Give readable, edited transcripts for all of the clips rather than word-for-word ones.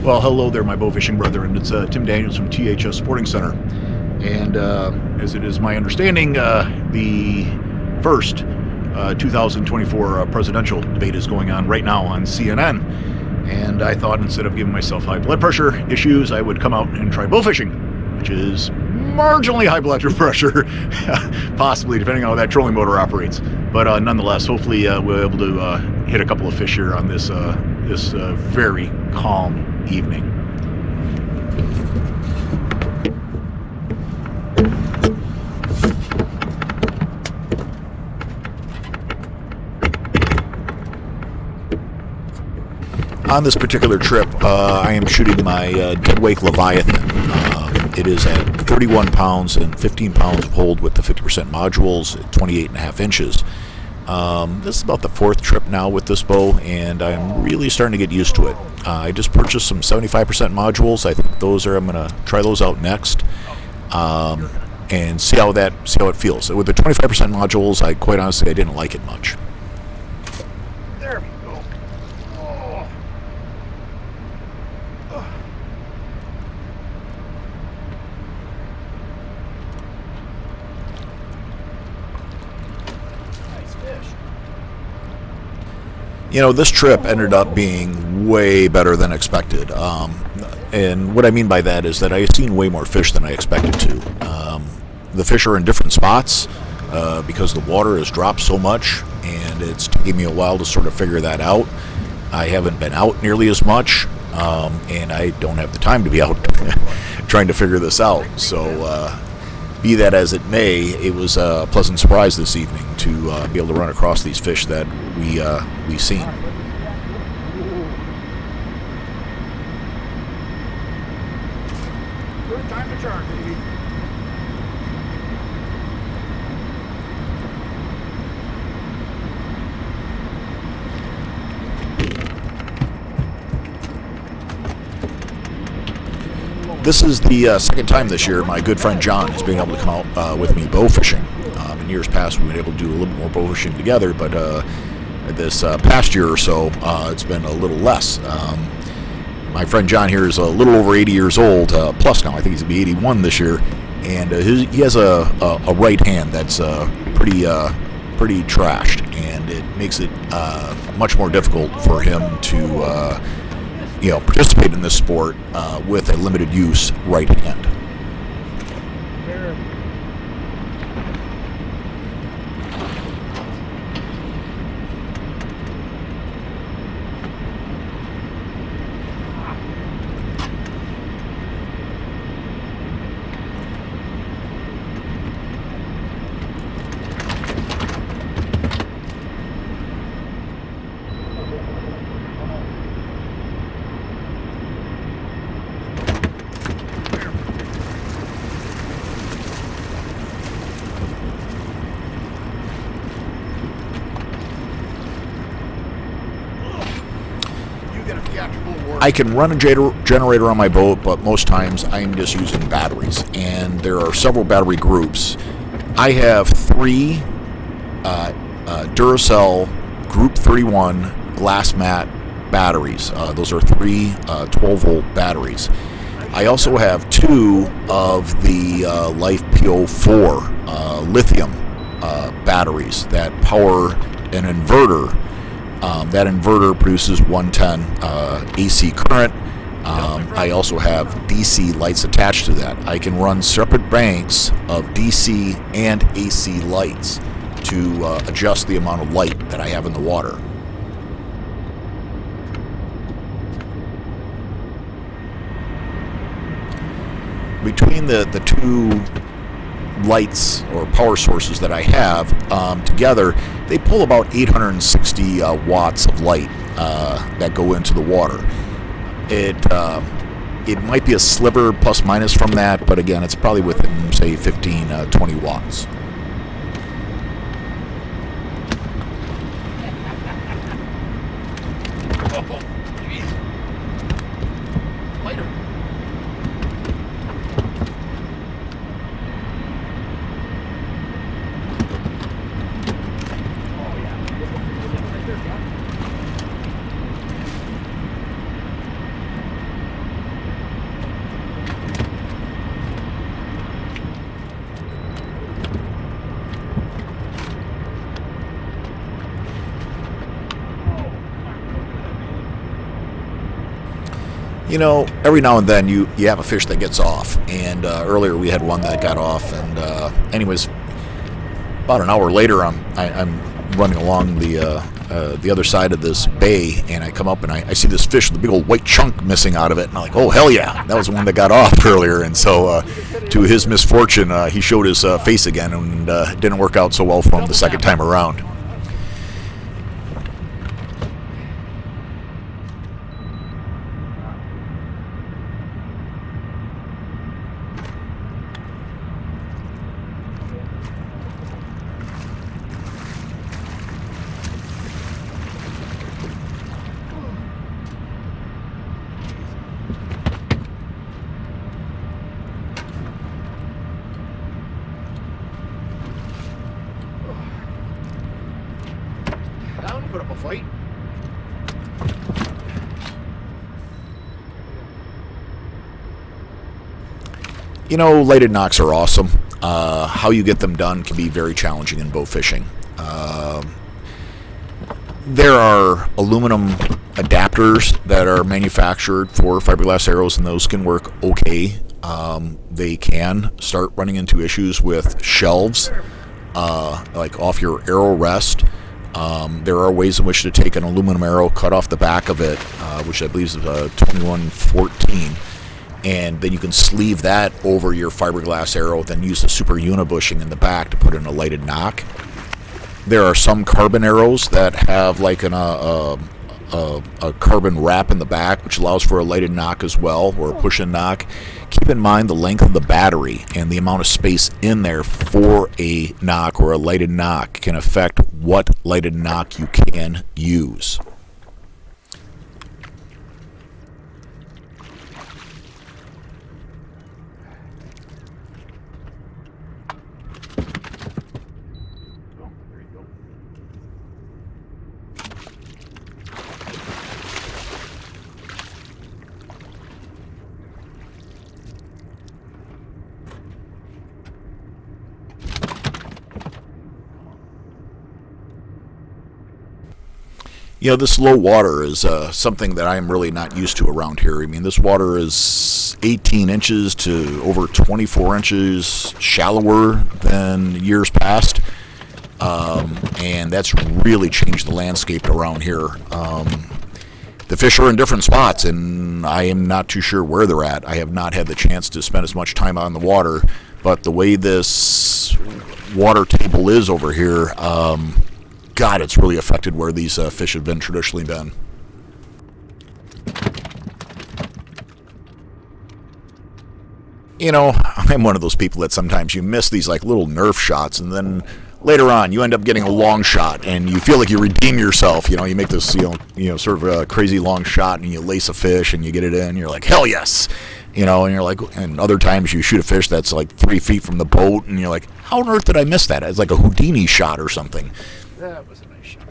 Well, hello there, my bowfishing brethren. It's Tim Daniels from THS Sporting Center. And as it is my understanding, the first 2024 presidential debate is going on right now on CNN. And I thought instead of giving myself high blood pressure issues, I would come out and try bowfishing, which is marginally high blood pressure, possibly, depending on how that trolling motor operates. But nonetheless, hopefully we'll be able to hit a couple of fish here on this very calm evening. On this particular trip, I am shooting my deadweight Leviathan. It is at 31 pounds and 15 pounds of hold with the 50% modules at 28.5 inches. This is about the fourth trip now with this bow, and I'm really starting to get used to it. I just purchased some 75% modules. I think I'm going to try those out next, and see how it feels. With the 25% modules, I quite honestly I didn't like it much. There we go. Oh. Nice fish. You know, this trip ended up being way better than expected. And what I mean by that is that I've seen way more fish than I expected to. The fish are in different spots because the water has dropped so much, and it's taking me a while to sort of figure that out. I haven't been out nearly as much, and I don't have the time to be out trying to figure this out. So be that as it may, it was a pleasant surprise this evening to be able to run across these fish that we seen. Good time to turn, baby. This is the second time this year my good friend John has been able to come out with me bow fishing. In years past, we've been able to do a little bit more bow fishing together, but this past year or so, it's been a little less. My friend John here is a little over 80 years old, plus now. I think he's going to be 81 this year, and he has a right hand that's pretty trashed, and it makes it much more difficult for him to participate in this sport with a limited use right hand. I can run a generator on my boat, but most times I'm just using batteries, and there are several battery groups. I have three Duracell Group 31 glass mat batteries. Those are three 12-volt batteries. I also have two of the Life PO4 lithium batteries that power an inverter. That inverter produces 110 AC current. I also have DC lights attached to that. I can run separate banks of DC and AC lights to adjust the amount of light that I have in the water. Between the two lights or power sources that I have together, they pull about 860 watts of light that go into the water. It might be a sliver plus minus from that, but again, it's probably within, say, 15-20 watts. You know, every now and then you have a fish that gets off, and earlier we had one that got off, and anyways, about an hour later I'm running along the other side of this bay, and I come up and I see this fish with a big old white chunk missing out of it, and I'm like, oh hell yeah, that was the one that got off earlier. And so to his misfortune, he showed his face again, and it didn't work out so well for him the second time around. Down, put up a fight. You know, lighted knocks are awesome. How you get them done can be very challenging in bow fishing. There are aluminum adapters that are manufactured for fiberglass arrows, and those can work okay. They can start running into issues with shelves, like off your arrow rest. There are ways in which to take an aluminum arrow, cut off the back of it, which I believe is 2114, and then you can sleeve that over your fiberglass arrow, then use the super unibushing in the back to put in a lighted knock. There are some carbon arrows that have like a carbon wrap in the back, which allows for a lighted knock as well, or a push and knock. Keep in mind the length of the battery and the amount of space in there for a knock or a lighted knock can affect what lighted knock you can use. Oh, there you go. You know, this low water is something that I'm really not used to around here. I mean, this water is 18 inches to over 24 inches shallower than years past, and that's really changed the landscape around here. The fish are in different spots, and I am not too sure where they're at. I have not had the chance to spend as much time on the water, but the way this water table is over here, God, it's really affected where these fish have been traditionally been. You know, I'm one of those people that sometimes you miss these like little Nerf shots, and then later on you end up getting a long shot, and you feel like you redeem yourself. You know, you make this sort of a crazy long shot, and you lace a fish, and you get it in. And you're like, hell yes. You know, and you're like, and other times you shoot a fish that's like 3 feet from the boat, and you're like, how on earth did I miss that? It's like a Houdini shot or something. That was a nice shot.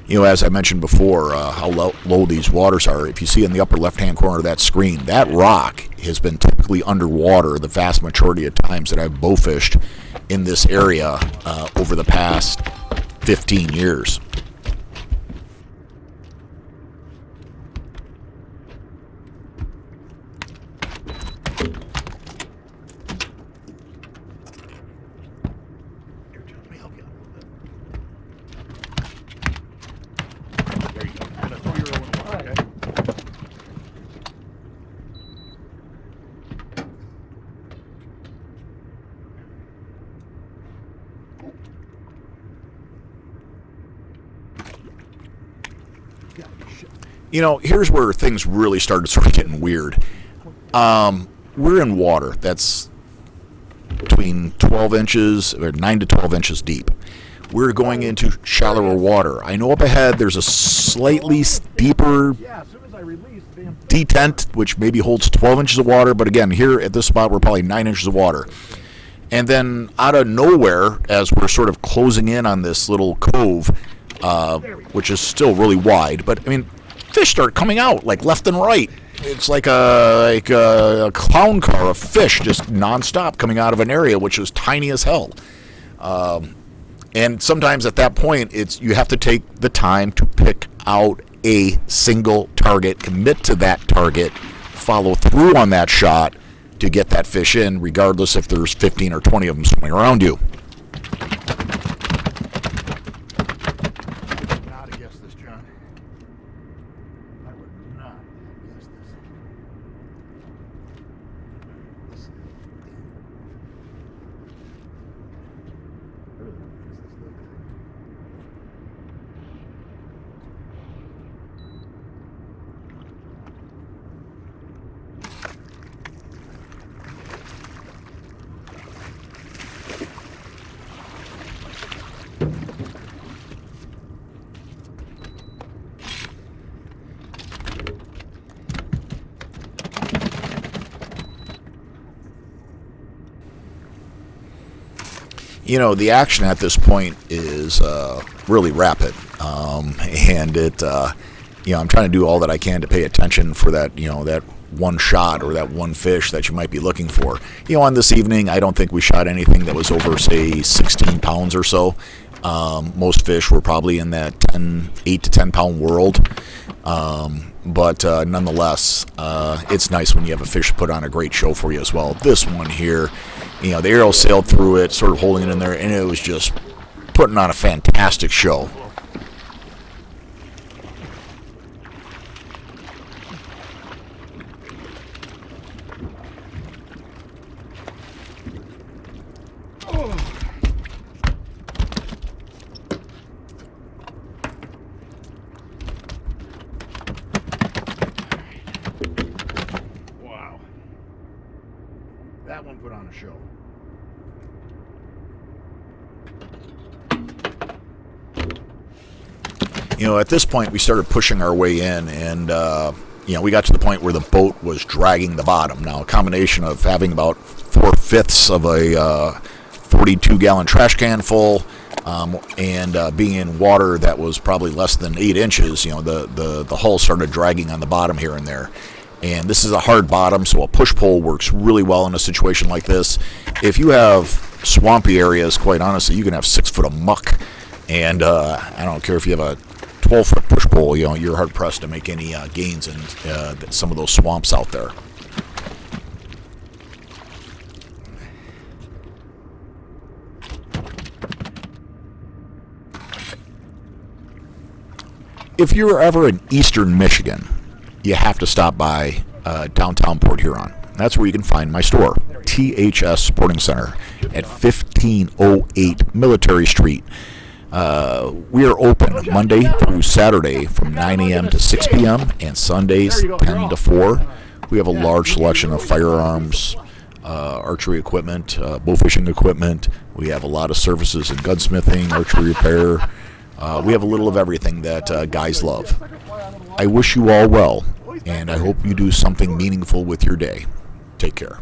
You know, as I mentioned before, how low these waters are. If you see in the upper left-hand corner of that screen, that rock has been typically underwater the vast majority of times that I've bow fished in this area over the past 15 years. There you go. I'm gonna throw your arrow in the water, okay? You know, here's where things really started sort of getting weird. We're in water that's between 12 inches or 9 to 12 inches deep. We're going into shallower water. I know up ahead there's a slightly deeper Yeah, as soon as I release the damn detent, which maybe holds 12 inches of water, but again, here at this spot, we're probably 9 inches of water. And then out of nowhere, as we're sort of closing in on this little cove, which is still really wide, but I mean, fish start coming out like left and right. It's like a clown car of fish just nonstop coming out of an area which is tiny as hell. And sometimes at that point, you have to take the time to pick out a single target, commit to that target, follow through on that shot to get that fish in, regardless if there's 15 or 20 of them swimming around you. Not to guess this, John. I would not guess this. You know, the action at this point is really rapid, and I'm trying to do all that I can to pay attention for that, that one shot or that one fish that you might be looking for. On this evening, I don't think we shot anything that was over, say, 16 pounds or so. Most fish were probably in that 8 to 10 pound world. But nonetheless, it's nice when you have a fish put on a great show for you as well. This one here, the arrow sailed through it, sort of holding it in there, and it was just putting on a fantastic show. Wow. That one put on a show. At this point, we started pushing our way in, and we got to the point where the boat was dragging the bottom. Now, a combination of having about 4/5 of a 42-gallon trash can full, and being in water that was probably less than 8 inches, the hull started dragging on the bottom here and there. And this is a hard bottom, so a push pole works really well in a situation like this. If you have swampy areas, quite honestly, you can have 6 foot of muck, and I don't care if you have a 12-foot push pole, you're hard pressed to make any gains in some of those swamps out there. If you're ever in eastern Michigan, you have to stop by downtown Port Huron. That's where you can find my store, THS Sporting Center, at 1508 Military Street. We are open Monday through Saturday from 9 a.m. to 6 p.m. and Sundays 10 to 4. We have a large selection of firearms, archery equipment, bowfishing equipment. We have a lot of services in gunsmithing, archery repair. We have a little of everything that guys love. I wish you all well, and I hope you do something meaningful with your day. Take care.